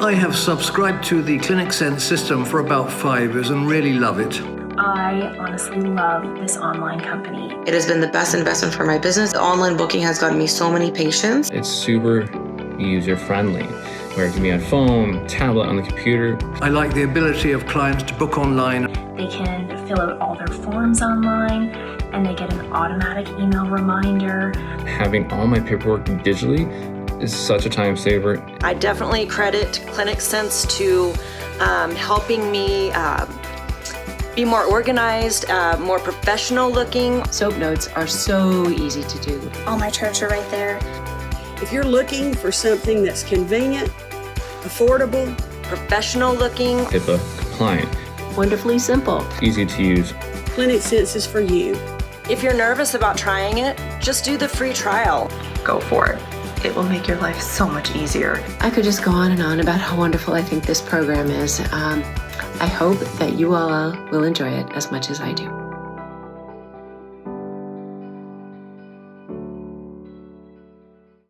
I have subscribed to the ClinicSense system for about 5 years and really love it. I honestly love this online company. It has been the best investment for my business. The online booking has gotten me so many patients. It's super user-friendly, where it can be on phone, tablet, on the computer. I like the ability of clients to book online. They can fill out all their forms online, and they get an automatic email reminder. Having all my paperwork digitally is such a time saver. I definitely credit ClinicSense to helping me be more organized, more professional looking. Soap notes are so easy to do. All my charts are right there. If you're looking for something that's convenient, affordable, professional looking, HIPAA compliant, Wonderfully simple. easy to use. ClinicSense is for you. if you're nervous about trying it, just do the free trial. Go for it. It will make your life so much easier. I could just go on and on about how wonderful I think this program is. I hope that you all will enjoy it as much as I do.